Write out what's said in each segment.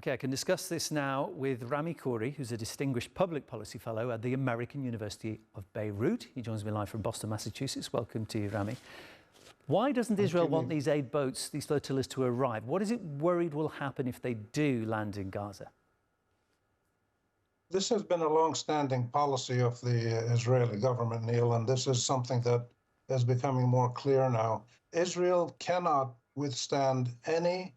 Okay, I can discuss this now with Rami Khouri, who's a distinguished public policy fellow at the American University of Beirut. He joins me live from Boston, Massachusetts. Welcome to you, Rami. Why doesn't Israel want these aid boats, these flotillas, to arrive? What is it worried will happen if they do land in Gaza? This has been a long-standing policy of the Israeli government, Neil, and this is something that is becoming more clear now. Israel cannot withstand any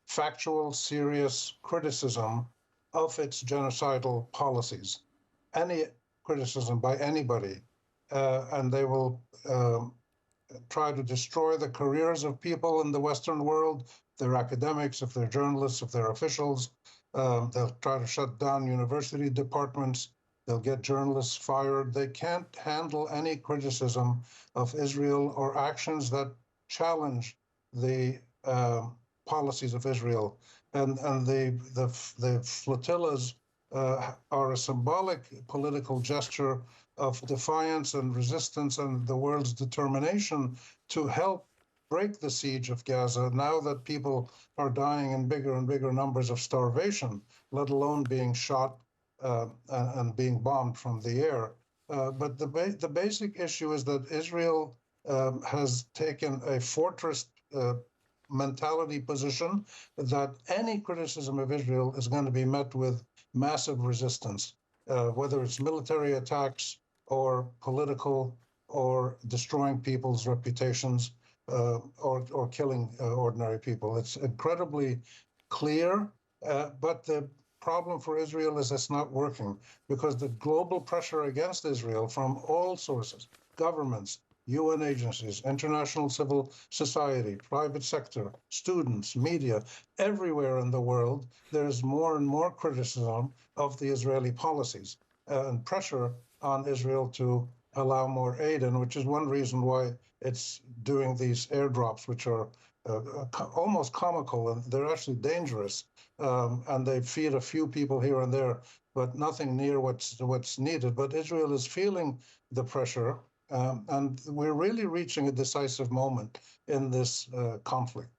factual, serious criticism of its genocidal policies, any criticism by anybody, and they will try to destroy the careers of people in the Western world, their academics, if they're journalists, if they're officials. They'll try to shut down university departments. They'll get journalists fired. They can't handle any criticism of Israel or actions that challenge the policies of Israel. And the flotillas are a symbolic political gesture of defiance and resistance and the world's determination to help break the siege of Gaza now that people are dying in bigger and bigger numbers of starvation, let alone being shot and being bombed from the air. But the basic issue is that Israel has taken a fortress mentality position that any criticism of Israel is going to be met with massive resistance, whether it's military attacks or political or destroying people's reputations or killing ordinary people. It's incredibly clear, but the problem for Israel is it's not working because the global pressure against Israel from all sources, governments, UN agencies, international civil society, private sector, students, media, everywhere in the world, there's more and more criticism of the Israeli policies and pressure on Israel to allow more aid, and which is one reason why it's doing these airdrops, which are almost comical, and they're actually dangerous, and they feed a few people here and there, but nothing near what's needed. But Israel is feeling the pressure, and we're really reaching a decisive moment in this conflict.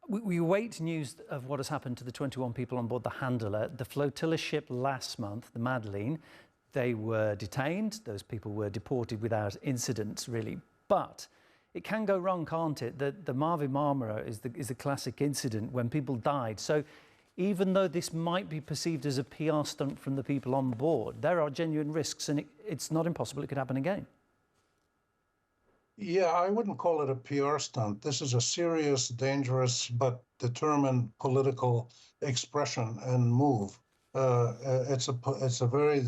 We await news of what has happened to the 21 people on board the Handala. The flotilla ship last month, the Madeleine, they were detained. Those people were deported without incident, really. But it can go wrong, can't it? The Mavi Marmara is the classic incident when people died. So even though this might be perceived as a PR stunt from the people on board, there are genuine risks, and it's not impossible it could happen again. Yeah, I wouldn't call it a PR stunt. This is a serious, dangerous, but determined political expression and move. It's a very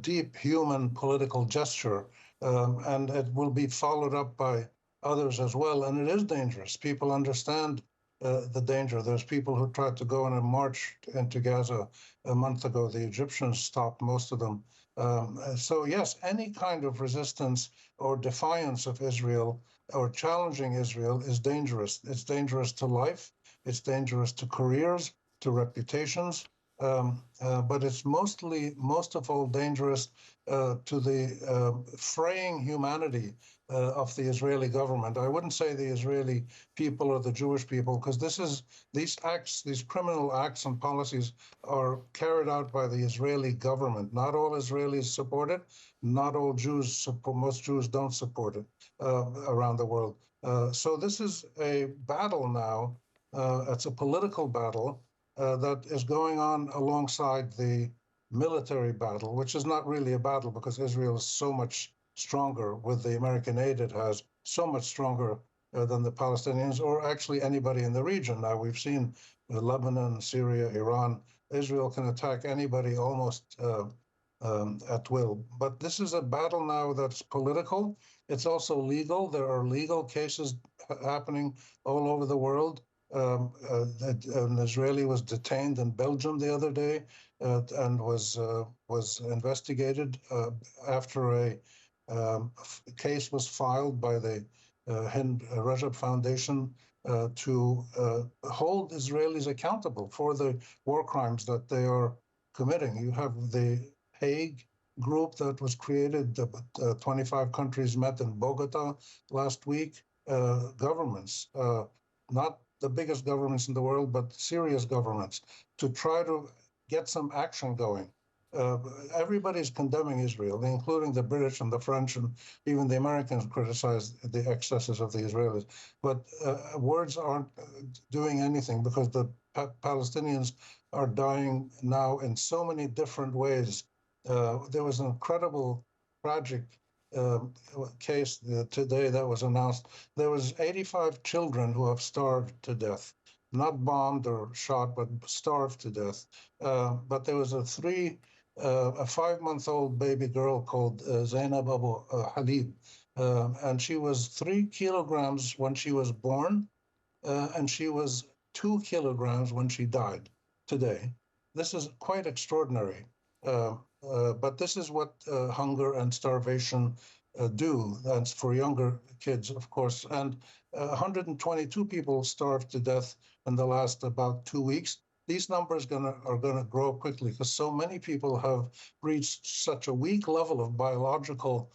deep human political gesture, and it will be followed up by others as well. And it is dangerous. People understand the danger. There's people who tried to go on a march into Gaza a month ago. The Egyptians stopped most of them. So yes, any kind of resistance or defiance of Israel or challenging Israel is dangerous. It's dangerous to life. It's dangerous to careers, to reputations. But it's most of all dangerous to the fraying humanity of the Israeli government. I wouldn't say the Israeli people or the Jewish people, because these acts, these criminal acts and policies are carried out by the Israeli government. Not all Israelis support it. Not all Jews support. Most Jews don't support it around the world. So this is a battle now. It's a political battle that is going on alongside the military battle, which is not really a battle because Israel is so much stronger with the American aid it has, so much stronger than the Palestinians or actually anybody in the region. Now, we've seen Lebanon, Syria, Iran. Israel can attack anybody almost at will. But this is a battle now that's political. It's also legal. There are legal cases happening all over the world. An Israeli was detained in Belgium the other day and was investigated after a case was filed by the Hind Rajab Foundation to hold Israelis accountable for the war crimes that they are committing. You have the Hague group that was created, 25 countries met in Bogota last week, governments, not the biggest governments in the world, but serious governments, to try to get some action going. Everybody's condemning Israel, including the British and the French, and even the Americans criticize the excesses of the Israelis. But words aren't doing anything, because the Palestinians are dying now in so many different ways. There was an incredible, tragic case today that was announced. There was 85 children who have starved to death, not bombed or shot, but starved to death. But there was a 5-month-old baby girl called Zainab Abu Halib, and she was 3 kilograms when she was born, and she was 2 kilograms when she died today. This is quite extraordinary. But this is what hunger and starvation do. That's for younger kids, of course. And 122 people starved to death in the last about 2 weeks. These numbers are gonna grow quickly, because so many people have reached such a weak level of biological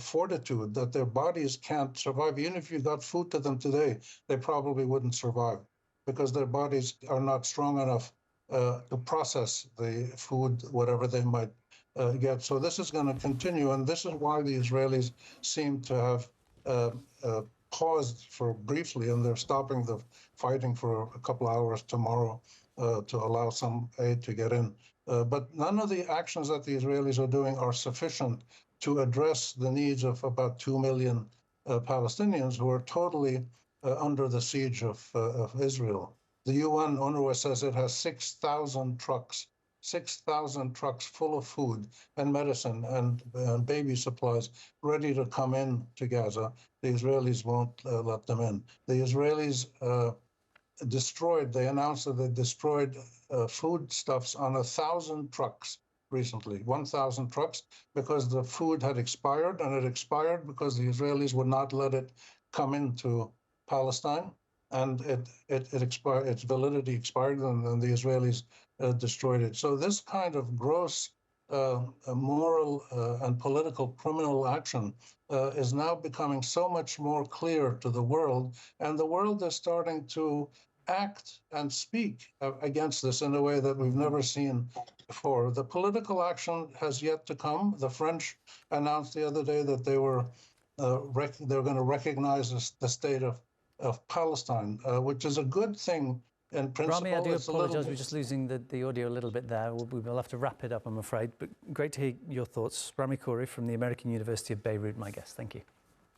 fortitude that their bodies can't survive. Even if you got food to them today, they probably wouldn't survive, because their bodies are not strong enough to process the food, whatever they might get. So this is going to continue, and this is why the Israelis seem to have paused for briefly, and they're stopping the fighting for a couple hours tomorrow to allow some aid to get in. But none of the actions that the Israelis are doing are sufficient to address the needs of about 2 million Palestinians who are totally under the siege of Israel. The UN, UNRWA, says it has 6,000 trucks full of food and medicine and baby supplies ready to come in to Gaza. The Israelis won't let them in. The Israelis they announced that they destroyed foodstuffs on 1,000 trucks recently, 1,000 trucks, because the food had expired, and it expired because the Israelis would not let it come into Palestine, and it expired, its validity expired, and then the Israelis destroyed it. So this kind of gross moral and political criminal action is now becoming so much more clear to the world, and the world is starting to act and speak against this in a way that we've never seen before. The political action has yet to come. The French announced the other day that they were going to recognize the state of Palestine, which is a good thing in principle. Rami, I do apologise, we're just losing the audio a little bit there. We will have to wrap it up, I'm afraid, but great to hear your thoughts. Rami Khouri from the American University of Beirut, my guest. Thank you.